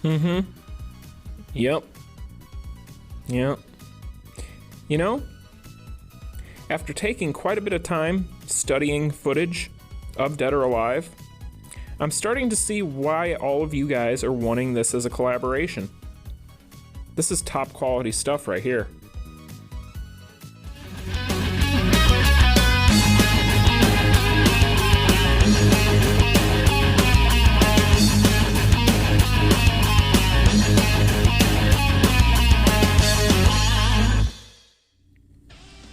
Mm-hmm. Yep. Yep. You know, after taking quite a bit of time studying footage of Dead or Alive, I'm starting to see why all of you guys are wanting this as a collaboration. This is top quality stuff right here.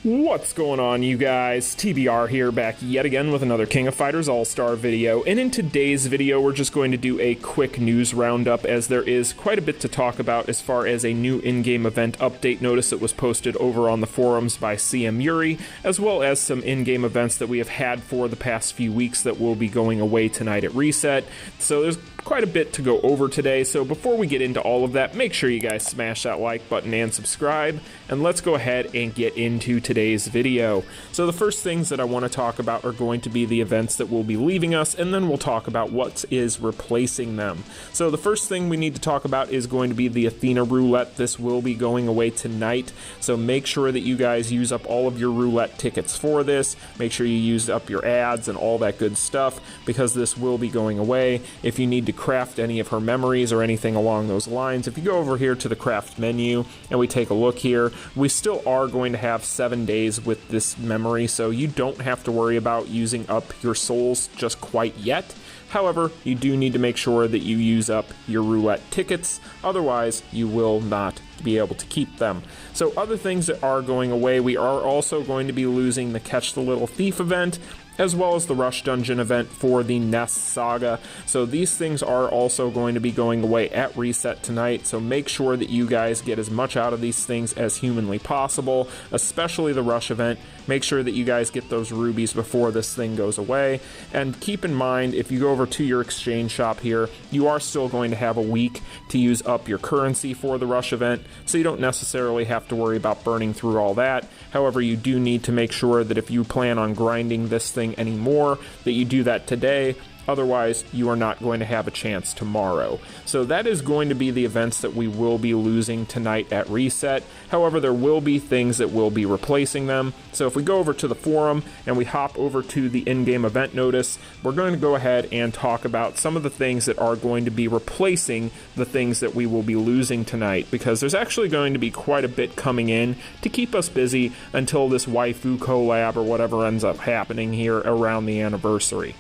What's going on, you guys? TBR here, back yet again with another King of Fighters Allstar video, and in today's video we're just going to do a quick news roundup, as there is quite a bit to talk about as far as a new in-game event update notice that was posted over on the forums by CM Yuri, as well as some in-game events that we have had for the past few weeks that will be going away tonight at Reset. So there's quite a bit to go over today, so before we get into all of that, make sure you guys smash that like button and subscribe, and let's go ahead and get into today's video. So the first things that I want to talk about are going to be the events that will be leaving us, and then we'll talk about what is replacing them. So the first thing we need to talk about is going to be the Athena Roulette. This will be going away tonight, so make sure that you guys use up all of your roulette tickets for this. Make sure you use up your ads and all that good stuff, because this will be going away. If you need to craft any of her memories or anything along those lines, if you go over here to the craft menu and we take a look here, we still are going to have 7 days with this memory, so you don't have to worry about using up your souls just quite yet. However, you do need to make sure that you use up your roulette tickets, otherwise you will not be able to keep them. So other things that are going away, we are also going to be losing the Catch the Little Thief event, as well as the Rush Dungeon event for the Nest Saga. So these things are also going to be going away at Reset tonight, so make sure that you guys get as much out of these things as humanly possible, especially the Rush event. Make sure that you guys get those rubies before this thing goes away, and keep in mind, if you go over to your exchange shop here, you are still going to have a week to use up your currency for the Rush event, so you don't necessarily have to worry about burning through all that. However, you do need to make sure that if you plan on grinding this thing anymore, that you do that today. Otherwise, you are not going to have a chance tomorrow. So that is going to be the events that we will be losing tonight at Reset. However, there will be things that will be replacing them. So if we go over to the forum and we hop over to the in-game event notice, we're going to go ahead and talk about some of the things that are going to be replacing the things that we will be losing tonight, because there's actually going to be quite a bit coming in to keep us busy until this waifu collab or whatever ends up happening here around the anniversary.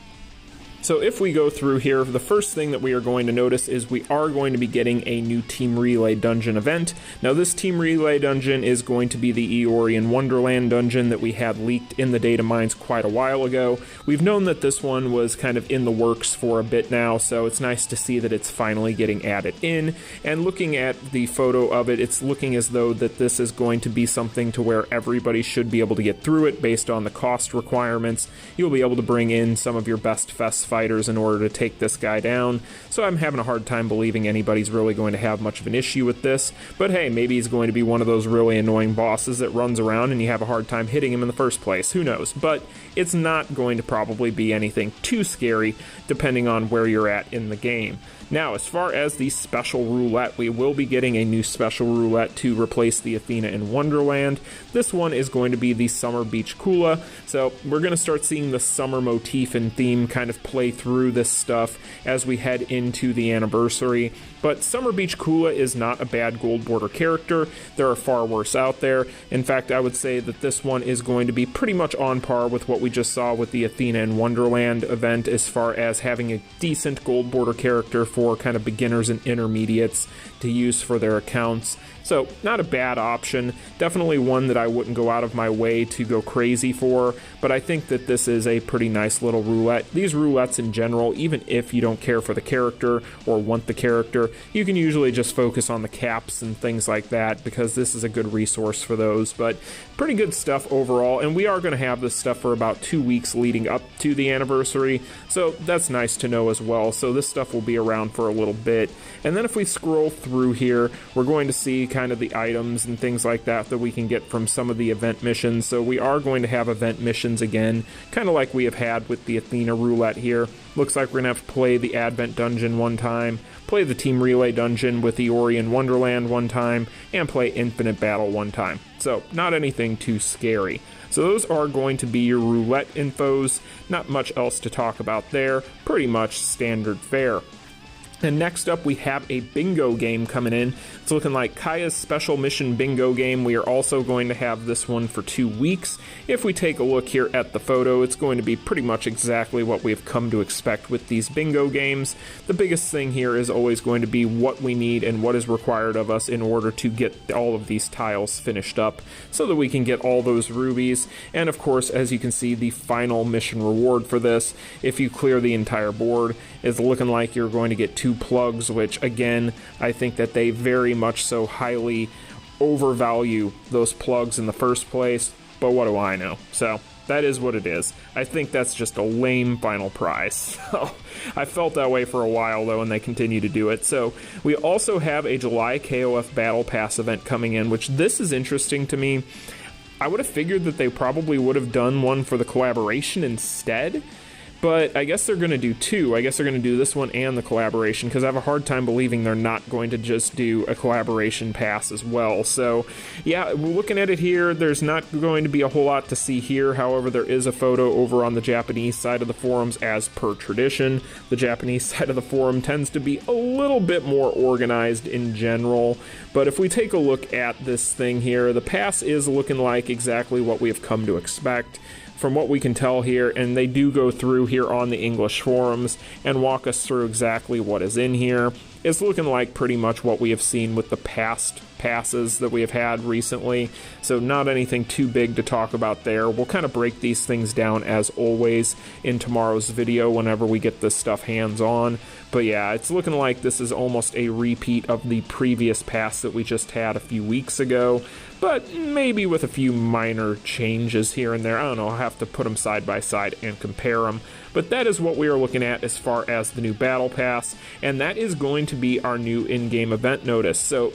So if we go through here, the first thing that we are going to notice is we are going to be getting a new Team Relay Dungeon event. Now this Team Relay Dungeon is going to be the Eorian Wonderland dungeon that we had leaked in the data mines quite a while ago. We've known that this one was kind of in the works for a bit now, so it's nice to see that it's finally getting added in. And looking at the photo of it, it's looking as though that this is going to be something to where everybody should be able to get through it based on the cost requirements. You'll be able to bring in some of your best fest fighters in order to take this guy down, so I'm having a hard time believing anybody's really going to have much of an issue with this, but hey, maybe he's going to be one of those really annoying bosses that runs around and you have a hard time hitting him in the first place, who knows, but it's not going to probably be anything too scary depending on where you're at in the game. Now, as far as the special roulette, we will be getting a new special roulette to replace the Athena in Wonderland. This one is going to be the Summer Beach Kula, so we're going to start seeing the summer motif and theme kind of play through this stuff as we head into the anniversary. But Summer Beach Kula is not a bad gold border character. There are far worse out there. In fact, I would say that this one is going to be pretty much on par with what we just saw with the Athena in Wonderland event as far as having a decent gold border character for kind of beginners and intermediates to use for their accounts. So not a bad option, definitely one that I wouldn't go out of my way to go crazy for, but I think that this is a pretty nice little roulette. These roulettes in general, even if you don't care for the character or want the character, you can usually just focus on the caps and things like that, because this is a good resource for those. But pretty good stuff overall, and we are going to have this stuff for about 2 weeks leading up to the anniversary, so that's nice to know as well. So this stuff will be around on for a little bit. And then if we scroll through here, we're going to see kind of the items and things like that we can get from some of the event missions. So we are going to have event missions again, kind of like we have had with the Athena Roulette here. Looks like we're going to have to play the Advent Dungeon one time, play the Team Relay Dungeon with Eorian Wonderland one time, and play Infinite Battle one time. So not anything too scary. So those are going to be your roulette infos. Not much else to talk about there. Pretty much standard fare. And next up, we have a bingo game coming in. It's looking like Kaya's Special Mission Bingo game. We are also going to have this one for 2 weeks. If we take a look here at the photo, it's going to be pretty much exactly what we've come to expect with these bingo games. The biggest thing here is always going to be what we need and what is required of us in order to get all of these tiles finished up so that we can get all those rubies. And of course, as you can see, the final mission reward for this, if you clear the entire board, is looking like you're going to get 2 plugs, which again, I think that they very much so highly overvalue those plugs in the first place, but what do I know? So that is what it is. I think that's just a lame final prize. So I felt that way for a while though, and they continue to do it. So we also have a July KOF Battle Pass event coming in, which this is interesting to me. I would have figured that they probably would have done one for the collaboration instead, but I guess they're going to do 2. I guess they're going to do this one and the collaboration, because I have a hard time believing they're not going to just do a collaboration pass as well. So yeah, we're looking at it here. There's not going to be a whole lot to see here. However, there is a photo over on the Japanese side of the forums as per tradition. The Japanese side of the forum tends to be a little bit more organized in general. But if we take a look at this thing here, the pass is looking like exactly what we have come to expect from what we can tell here, and they do go through here on the English forums and walk us through exactly what is in here. It's looking like pretty much what we have seen with the past passes that we have had recently, so not anything too big to talk about there. We'll kind of break these things down as always in tomorrow's video whenever we get this stuff hands-on. But yeah, it's looking like this is almost a repeat of the previous pass that we just had a few weeks ago, but maybe with a few minor changes here and there. I don't know, I'll have to put them side by side and compare them. But that is what we are looking at as far as the new Battle Pass, and that is going to be our new in-game event notice. So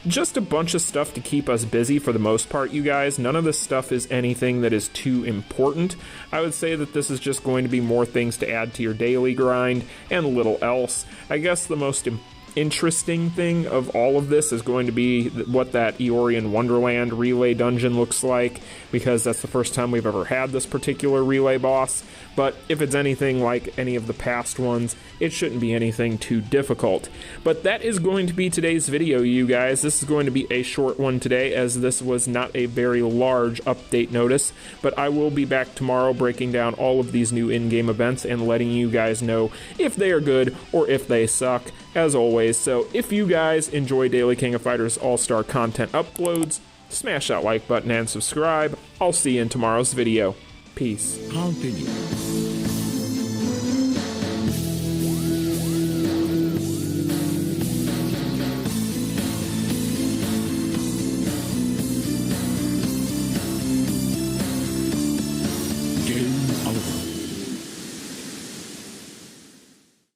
just a bunch of stuff to keep us busy for the most part, you guys. None of this stuff is anything that is too important. I would say that this is just going to be more things to add to your daily grind and little else. I guess the most interesting thing of all of this is going to be what that Eorian Wonderland relay dungeon looks like, because that's the first time we've ever had this particular relay boss. But if it's anything like any of the past ones, it shouldn't be anything too difficult. But that is going to be today's video, you guys. This is going to be a short one today, as this was not a very large update notice, but I will be back tomorrow breaking down all of these new in-game events and letting you guys know if they are good or if they suck, as always. So if you guys enjoy daily King of Fighters All-Star content uploads, smash that like button and subscribe. I'll see you in tomorrow's video. Peace. Continue.